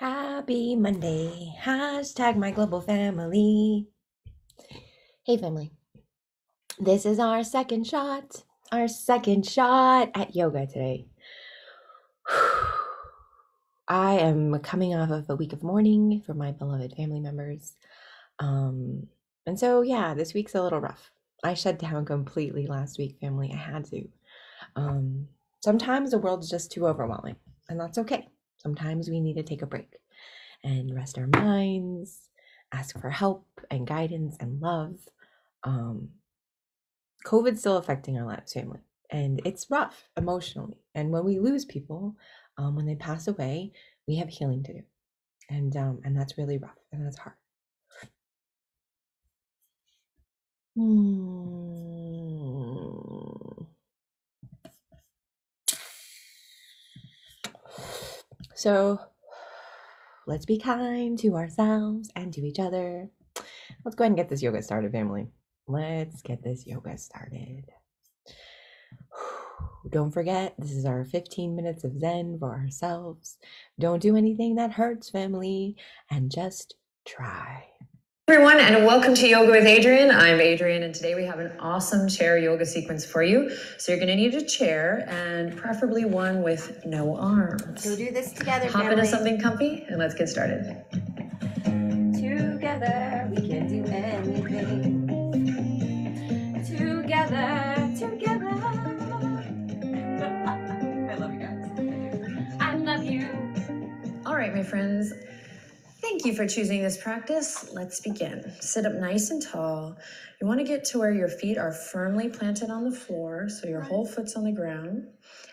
Happy Monday. Hashtag my global family. Hey, family. This is our second shot at yoga today. I am coming off of a week of mourning for my beloved family members. And so, yeah, this week's a little rough. I shut down completely last week, family. I had to. Sometimes the world's just too overwhelming, and that's okay. Sometimes we need to take a break and rest our minds, ask for help and guidance and love. COVID's still affecting our lives, family, and it's rough emotionally. And when we lose people, when they pass away, we have healing to do, and that's really rough and that's hard. So let's be kind to ourselves and to each other. Let's go ahead and get this yoga started, family. Let's get this yoga started. Don't forget, this is our 15 minutes of Zen for ourselves. Don't do anything that hurts, family, and just try. Everyone, and welcome to Yoga with Adriene. I'm Adriene, and today we have an awesome chair yoga sequence for you. So you're going to need a chair, and preferably one with no arms. Let's go do this together, Hop family. into something comfy, and let's get started. Together, we can do anything. Together. I love you guys. I love you. All right, my friends. Thank you for choosing this practice. Let's begin. Sit up nice and tall. You want to get to where your feet are firmly planted on the floor, so your whole foot's on the ground.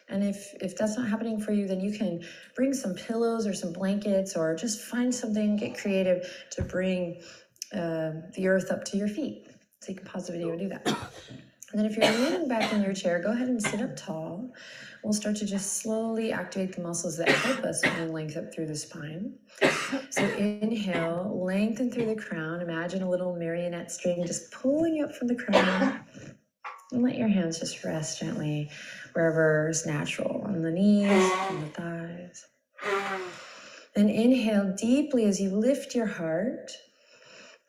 And if that's not happening for you, then you can bring some pillows or some blankets, or just find something, get creative to bring the earth up to your feet. So you can pause the video and do that. And then if you're leaning back in your chair, go ahead and sit up tall. We'll start to just slowly activate the muscles that help us bring length up through the spine. So inhale, lengthen through the crown. Imagine a little marionette string just pulling you up from the crown. And let your hands just rest gently wherever is natural, on the knees, on the thighs. Then inhale deeply as you lift your heart.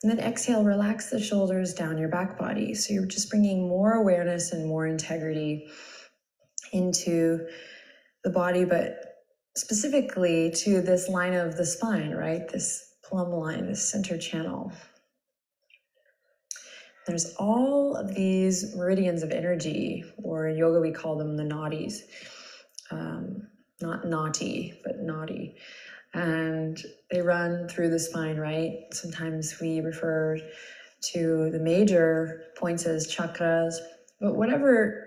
And then exhale, relax the shoulders down your back body. So you're just bringing more awareness and more integrity into the body, but specifically to this line of the spine, right? This plumb line, this center channel. There's all of these meridians of energy, or in yoga we call them the nadis. Not naughty, but naughty. And they run through the spine, right? Sometimes we refer to the major points as chakras, but whatever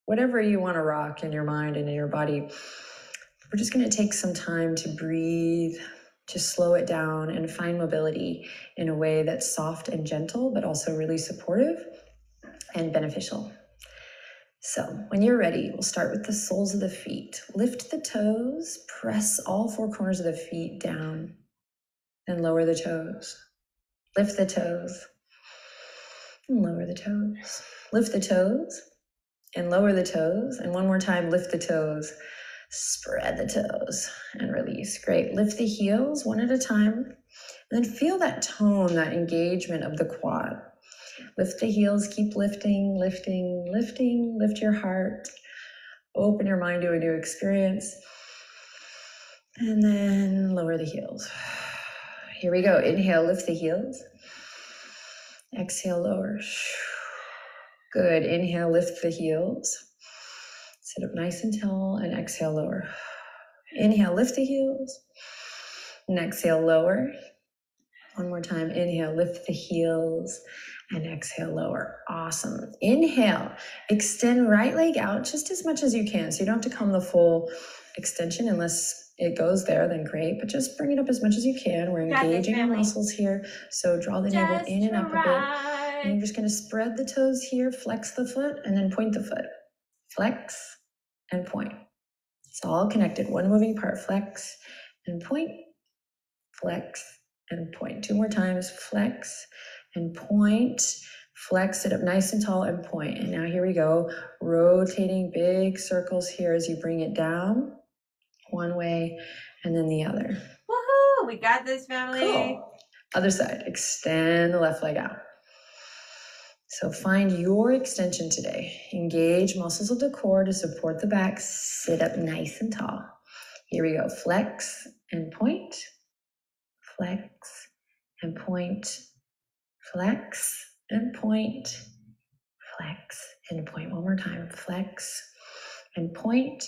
you want to rock in your mind and in your body, we're just going to take some time to breathe, to slow it down and find mobility in a way that's soft and gentle, but also really supportive and beneficial. So when you're ready, we'll start with the soles of the feet. Lift the toes, press all four corners of the feet down, and lower the toes. Lift the toes, and lower the toes. Lift the toes, and lower the toes. And one more time, lift the toes, spread the toes, and release. Great. Lift the heels one at a time. And then feel that tone, that engagement of the quad. Lift the heels, keep lifting, lifting, lifting. Lift your heart. Open your mind to a new experience. And then lower the heels. Here we go. Inhale, lift the heels. Exhale, lower. Good. Inhale, lift the heels. Sit up nice and tall and exhale, lower. Inhale, lift the heels. And exhale, lower. One more time. Inhale, lift the heels. And exhale, lower. Awesome. Inhale, extend right leg out just as much as you can. So you don't have to come the full extension unless it goes there, then great. But just bring it up as much as you can. We're engaging our muscles here. So draw the navel in and up a bit. And you're just going to spread the toes here, flex the foot, and then point the foot. Flex and point. It's all connected. One moving part. Flex and point. Flex and point. Two more times. Flex and point. Flex it up nice and tall and point. And now here we go. Rotating big circles here as you bring it down. one way, and then the other. Woohoo! We got this, family. Cool. Other side, extend the left leg out. So find your extension today. Engage muscles of the core to support the back. Sit up nice and tall. Here we go. Flex and point. Flex and point. Flex and point. Flex and point. One more time. Flex and point.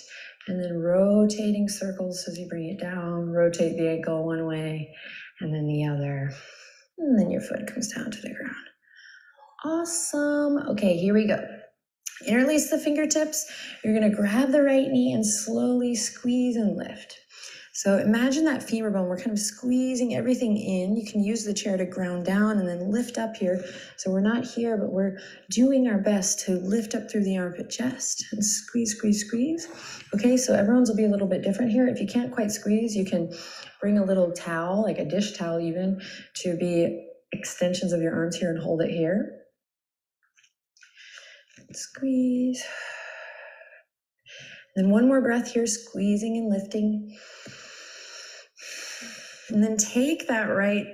And then rotating circles as you bring it down. Rotate the ankle one way and then the other. And then your foot comes down to the ground. Awesome. Okay, here we go. Interlace the fingertips. You're going to grab the right knee and slowly squeeze and lift. So imagine that femur bone. We're kind of squeezing everything in. You can use the chair to ground down and then lift up here. So we're not here, but we're doing our best to lift up through the armpit chest and squeeze, squeeze, squeeze. Okay, so everyone's will be a little bit different here. If you can't quite squeeze, you can bring a little towel, like a dish towel even, to be extensions of your arms here and hold it here. Squeeze. Then one more breath here, squeezing and lifting. And then take that right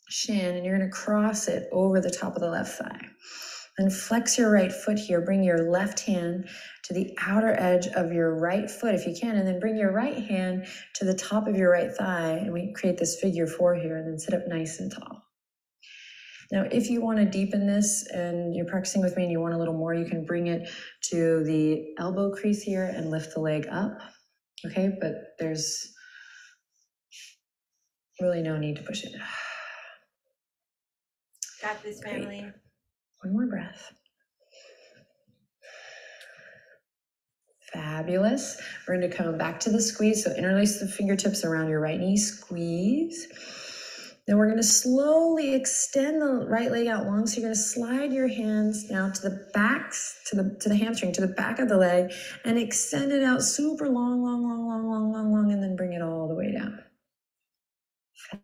shin and you're going to cross it over the top of the left thigh. Then flex your right foot here. Bring your left hand to the outer edge of your right foot if you can, and then bring your right hand to the top of your right thigh. And we create this figure 4 here, and then sit up nice and tall. Now, if you want to deepen this and you're practicing with me and you want a little more, you can bring it to the elbow crease here and lift the leg up. Okay, but there's really no need to push it. Got this, family. Great. One more breath. Fabulous. We're going to come back to the squeeze. So interlace the fingertips around your right knee, squeeze. Then we're going to slowly extend the right leg out long. So you're going to slide your hands now to the backs, to the hamstring, to the back of the leg, and extend it out super long, long, long, long, long, long, long, and then bring it all the way down.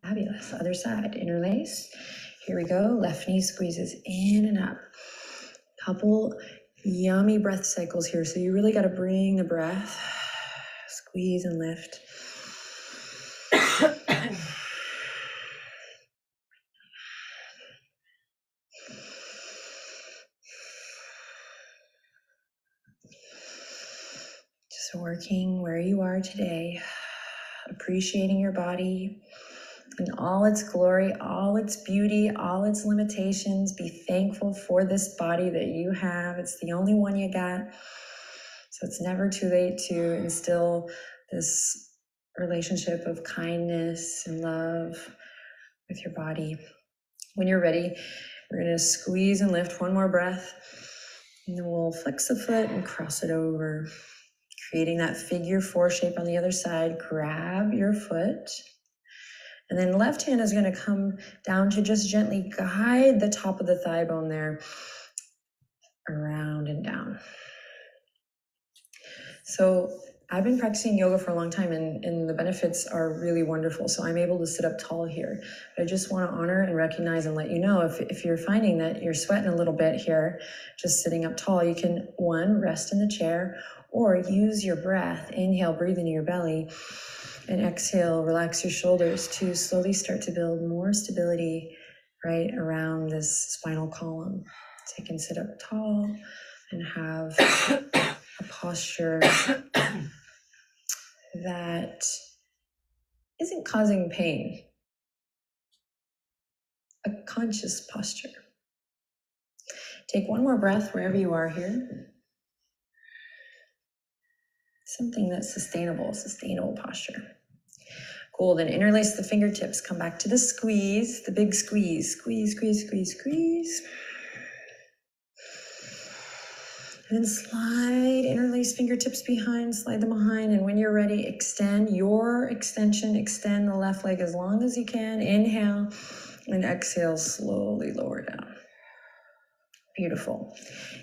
Fabulous. Other side, interlace. Here we go. Left knee squeezes in and up. Couple yummy breath cycles here. So you really got to bring the breath. Squeeze and lift. Just working where you are today, appreciating your body in all its glory, all its beauty, all its limitations. Be thankful for this body that you have. It's the only one you got. So it's never too late to instill this relationship of kindness and love with your body. When you're ready, we're going to squeeze and lift. One more breath. And then we'll flex the foot and cross it over, creating that figure 4 shape on the other side. Grab your foot. And then left hand is going to come down to just gently guide the top of the thigh bone there around and down. So I've been practicing yoga for a long time and the benefits are really wonderful. So I'm able to sit up tall here. But I just want to honor and recognize and let you know if you're finding that you're sweating a little bit here, just sitting up tall, you can, 1, rest in the chair or use your breath. Inhale, breathe into your belly. And exhale, relax your shoulders to slowly start to build more stability right around this spinal column. So you can sit up tall and have a posture that isn't causing pain. A conscious posture. Take one more breath wherever you are here. Something that's sustainable posture. Cool, then interlace the fingertips. Come back to the squeeze, the big squeeze. Squeeze, squeeze, squeeze, squeeze. And then slide, interlace fingertips behind, slide them behind. And when you're ready, extend your extension. Extend the left leg as long as you can. Inhale and exhale, slowly lower down. Beautiful.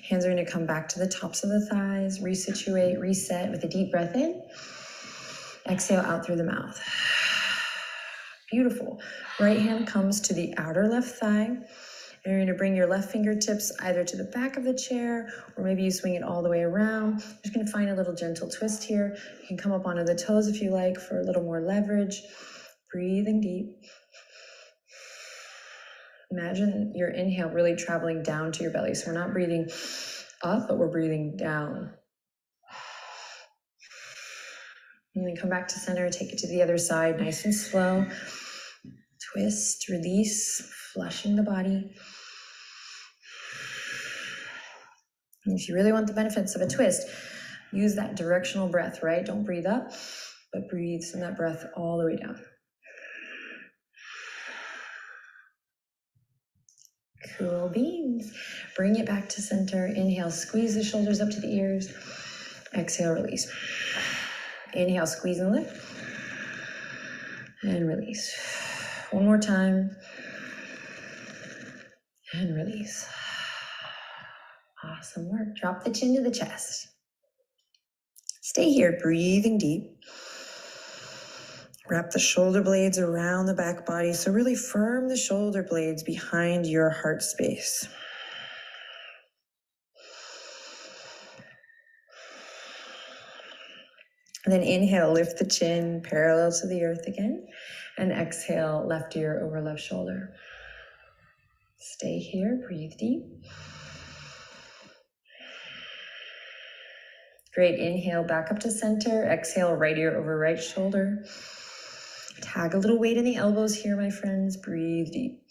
Hands are going to come back to the tops of the thighs. Resituate, reset with a deep breath in. Exhale out through the mouth. Beautiful. Right hand comes to the outer left thigh. And you're going to bring your left fingertips either to the back of the chair, or maybe you swing it all the way around. You're just going to find a little gentle twist here. You can come up onto the toes if you like for a little more leverage. Breathing deep. Imagine your inhale really traveling down to your belly. So we're not breathing up, but we're breathing down. And then come back to center, take it to the other side, nice and slow. Twist, release, flushing the body. And if you really want the benefits of a twist, use that directional breath, right? Don't breathe up, but breathe, send that breath all the way down. Cool beans. Bring it back to center. Inhale, squeeze the shoulders up to the ears. Exhale, release. Inhale, squeeze and lift. And release. One more time. And release. Awesome work. Drop the chin to the chest. Stay here, breathing deep. Wrap the shoulder blades around the back body. So really firm the shoulder blades behind your heart space. And then inhale, lift the chin parallel to the earth again. And exhale, left ear over left shoulder. Stay here, breathe deep. Great, inhale back up to center. Exhale, right ear over right shoulder. Tag a little weight in the elbows here, my friends. Breathe deep.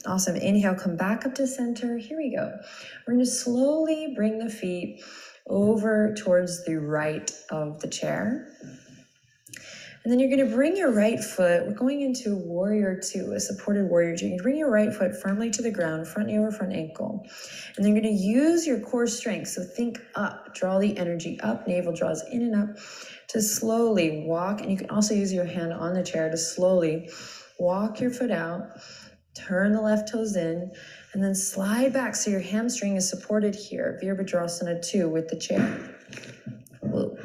Awesome, inhale, come back up to center. Here we go. We're gonna slowly bring the feet over towards the right of the chair. And then you're going to bring your right foot, we're going into warrior two, a supported warrior two. You bring your right foot firmly to the ground, front knee over front ankle. And then you're going to use your core strength. So think up, draw the energy up, navel draws in and up to slowly walk. And you can also use your hand on the chair to slowly walk your foot out, turn the left toes in, and then slide back so your hamstring is supported here, Virabhadrasana 2 with the chair. Whoa.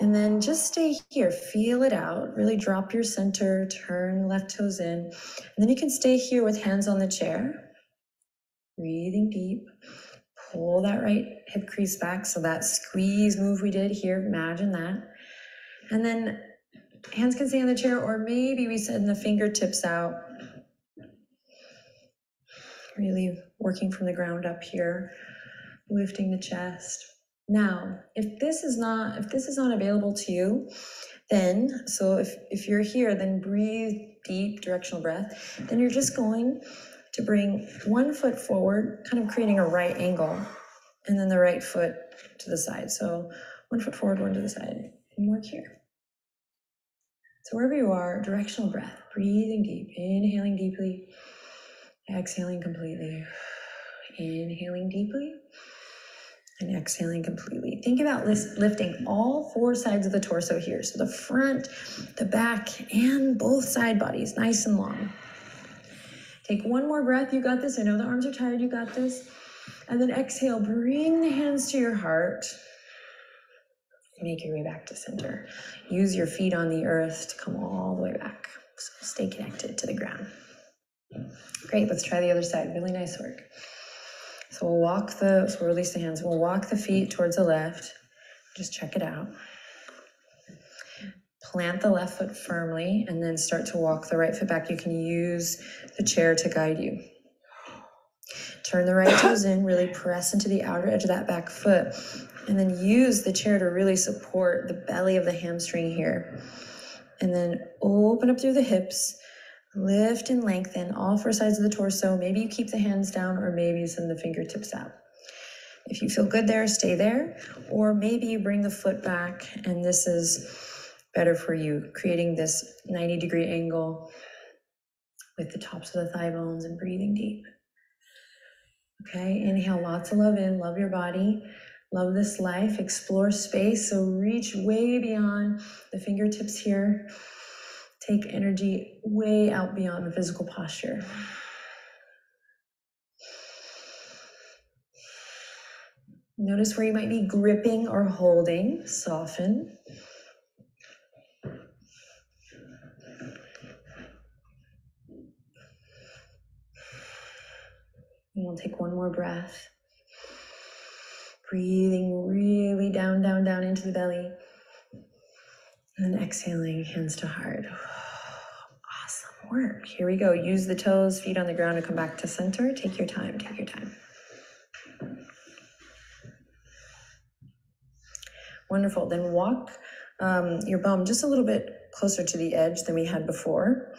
And then just stay here, feel it out, really drop your center, turn the left toes in. And then you can stay here with hands on the chair, breathing deep. Pull that right hip crease back, so that squeeze move we did here, imagine that. And then hands can stay on the chair, or maybe we send the fingertips out, really working from the ground up here, lifting the chest. Now, if this is not available to you, then, so if you're here, then breathe deep, directional breath. Then you're just going to bring one foot forward, kind of creating a right angle, and then the right foot to the side. So one foot forward, one to the side, and work here. So wherever you are, directional breath, breathing deep, inhaling deeply, exhaling completely, inhaling deeply, and exhaling completely. Think about lifting all four sides of the torso here. So the front, the back, and both side bodies, nice and long. Take one more breath, you got this. I know the arms are tired, you got this. And then exhale, bring the hands to your heart. Make your way back to center. Use your feet on the earth to come all the way back. So stay connected to the ground. Great, let's try the other side. Really nice work. So we'll release the hands. We'll walk the feet towards the left. Just check it out. Plant the left foot firmly and then start to walk the right foot back. You can use the chair to guide you. Turn the right toes in, really press into the outer edge of that back foot, and then use the chair to really support the belly of the hamstring here. And then open up through the hips. Lift and lengthen all four sides of the torso. Maybe you keep the hands down, or maybe you send the fingertips out. If you feel good there, stay there. Or maybe you bring the foot back, and this is better for you, creating this 90-degree angle with the tops of the thigh bones and breathing deep. Okay, inhale lots of love in, love your body, love this life, explore space. So reach way beyond the fingertips here. Take energy way out beyond the physical posture. Notice where you might be gripping or holding. Soften. And we'll take one more breath. Breathing really down, down, down into the belly. And then exhaling, hands to heart. Awesome work. Here we go. Use the toes, feet on the ground to come back to center. Take your time, take your time. Wonderful. Then walk your bum just a little bit closer to the edge than we had before.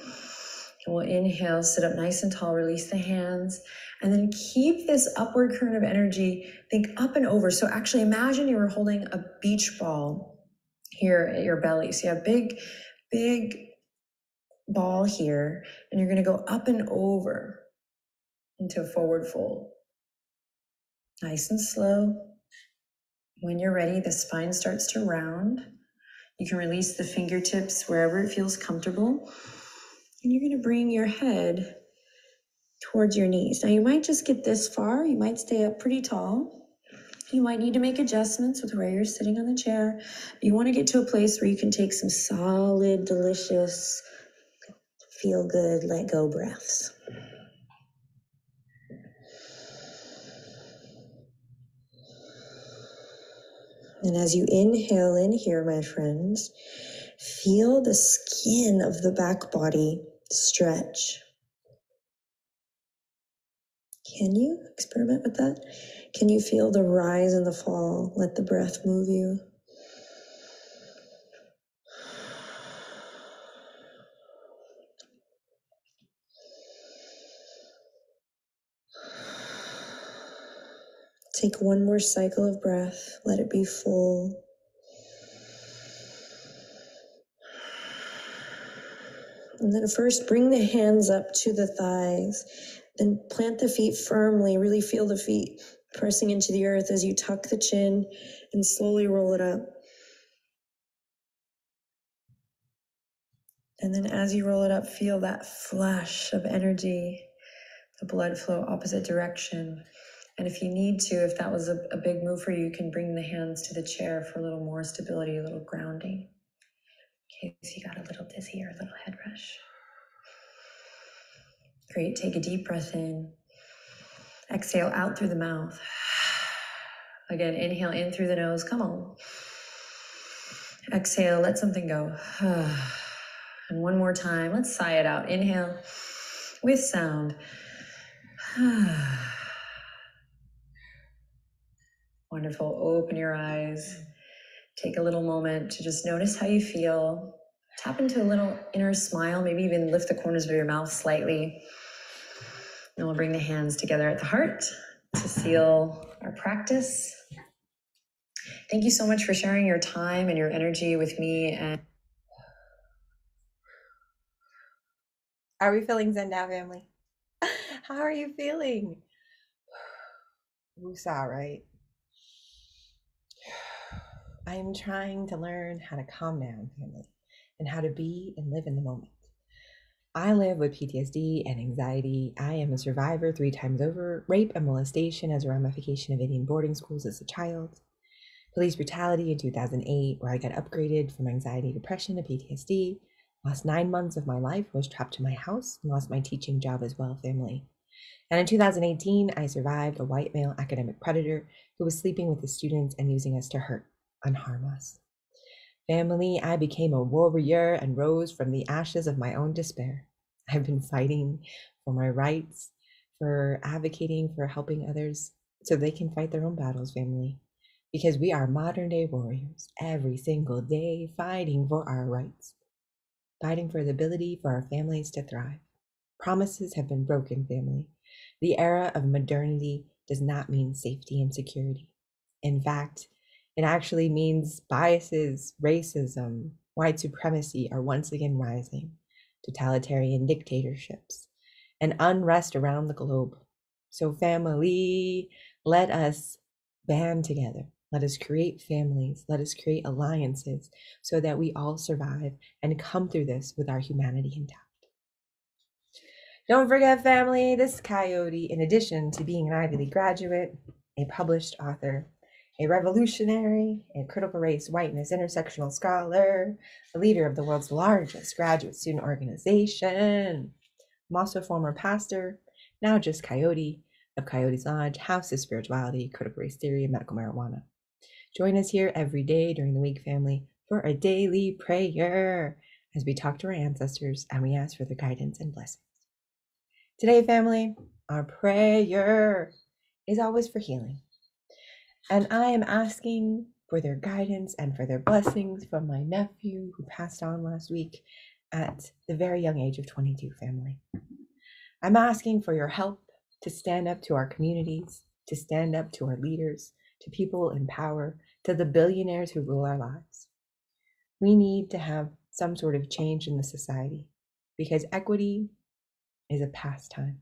And we'll inhale, sit up nice and tall, release the hands, and then keep this upward current of energy. Think up and over. So actually imagine you were holding a beach ball here at your belly. So you have big, big ball here, and you're going to go up and over into a forward fold. Nice and slow. When you're ready, the spine starts to round. You can release the fingertips wherever it feels comfortable. And you're going to bring your head towards your knees. Now you might just get this far. You might stay up pretty tall. You might need to make adjustments with where you're sitting on the chair. You want to get to a place where you can take some solid, delicious, feel good, let go breaths. And as you inhale in here, my friends, feel the skin of the back body stretch. Can you experiment with that? Can you feel the rise and the fall? Let the breath move you. Take one more cycle of breath. Let it be full. And then first bring the hands up to the thighs. Then plant the feet firmly. Really feel the feet pressing into the earth as you tuck the chin and slowly roll it up. And then as you roll it up, feel that flash of energy, the blood flow opposite direction. And if you need to, if that was a big move for you, you can bring the hands to the chair for a little more stability, a little grounding, in case you got a little dizzy or a little head rush. Great, take a deep breath in. Exhale out through the mouth. Again, inhale in through the nose, come on. Exhale, let something go. And one more time, let's sigh it out. Inhale with sound. Wonderful, open your eyes. Take a little moment to just notice how you feel. Tap into a little inner smile, maybe even lift the corners of your mouth slightly. And we'll bring the hands together at the heart to seal our practice. Thank you so much for sharing your time and your energy with me. And Are we feeling Zen now, family? How are you feeling? Woosah, right? I am trying to learn how to calm down, family, and how to be and live in the moment. I live with PTSD and anxiety. I am a survivor 3 times over, rape and molestation as a ramification of Indian boarding schools as a child, police brutality in 2008, where I got upgraded from anxiety, depression to PTSD. Last 9 months of my life was trapped in my house and lost my teaching job as well, family. And in 2018, I survived a white male academic predator who was sleeping with the students and using us to hurt and harm us. Family, I became a warrior and rose from the ashes of my own despair. I've been fighting for my rights, for advocating for helping others so they can fight their own battles, family. Because we are modern day warriors every single day fighting for our rights, fighting for the ability for our families to thrive. Promises have been broken, family. The era of modernity does not mean safety and security. In fact, it actually means biases, racism, white supremacy are once again rising, totalitarian dictatorships, and unrest around the globe. So, family, let us band together. Let us create families. Let us create alliances so that we all survive and come through this with our humanity intact. Don't forget, family, this coyote, in addition to being an Ivy League graduate, a published author, a revolutionary, a critical race whiteness intersectional scholar, the leader of the world's largest graduate student organization. I'm also a former pastor, now just coyote, of Coyote's Lodge, House of Spirituality, Critical Race Theory, and Medical Marijuana. Join us here every day during the week, family, for a daily prayer as we talk to our ancestors and we ask for their guidance and blessings. Today, family, our prayer is always for healing. And I am asking for their guidance and for their blessings from my nephew who passed on last week at the very young age of 22, family. I'm asking for your help to stand up to our communities, to stand up to our leaders, to people in power, to the billionaires who rule our lives. We need to have some sort of change in the society because equity is a pastime.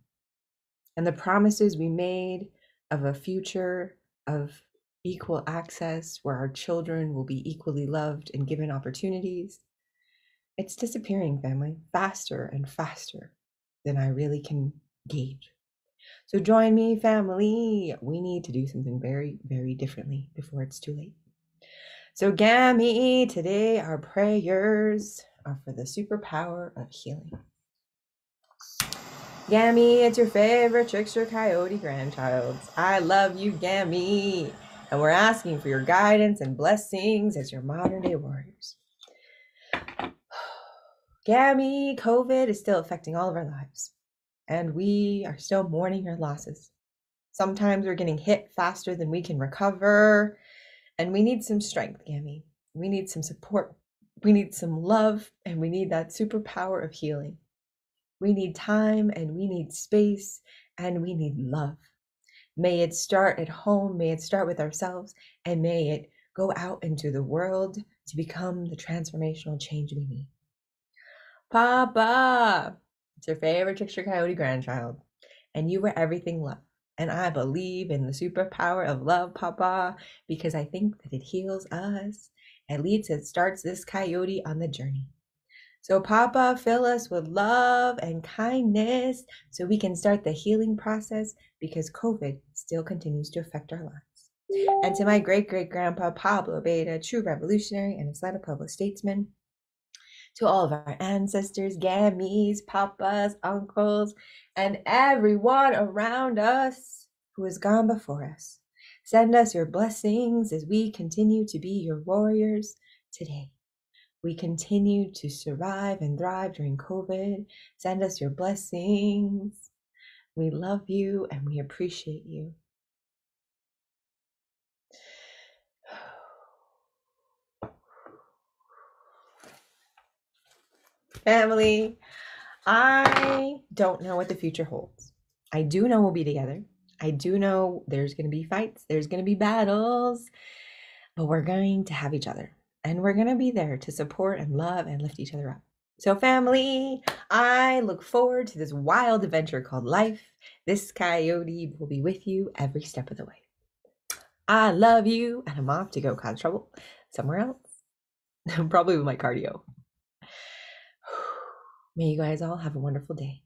And the promises we made of a future of equal access where our children will be equally loved and given opportunities, it's disappearing, family, faster and faster than I really can gauge. So join me, family. We need to do something very, very differently before it's too late. So Gammy, today our prayers are for the superpower of healing. Gammy, it's your favorite trickster coyote grandchild. I love you, Gammy. And we're asking for your guidance and blessings as your modern day warriors. Gammy, COVID is still affecting all of our lives. And we are still mourning your losses. Sometimes we're getting hit faster than we can recover. And we need some strength, Gammy. We need some support. We need some love. And we need that superpower of healing. We need time and we need space and we need love. May it start at home. May it start with ourselves. And may it go out into the world to become the transformational change we need. Papa, it's your favorite trickster coyote grandchild. And you were everything love. And I believe in the superpower of love, Papa, because I think that it heals us. At least it starts this coyote on the journey. So Papa, fill us with love and kindness so we can start the healing process because COVID still continues to affect our lives. And to my great-great-grandpa, Pablo Beta, true revolutionary and a Atlanta public statesman, to all of our ancestors, gammies, papas, uncles, and everyone around us who has gone before us. Send us your blessings as we continue to be your warriors today. We continue to survive and thrive during COVID. Send us your blessings. We love you and we appreciate you. Family, I don't know what the future holds. I do know we'll be together. I do know there's going to be fights. There's going to be battles. But we're going to have each other. And we're going to be there to support and love and lift each other up. So family, I look forward to this wild adventure called life. This coyote will be with you every step of the way. I love you, and I'm off to go cause trouble somewhere else. Probably with my cardio. May you guys all have a wonderful day.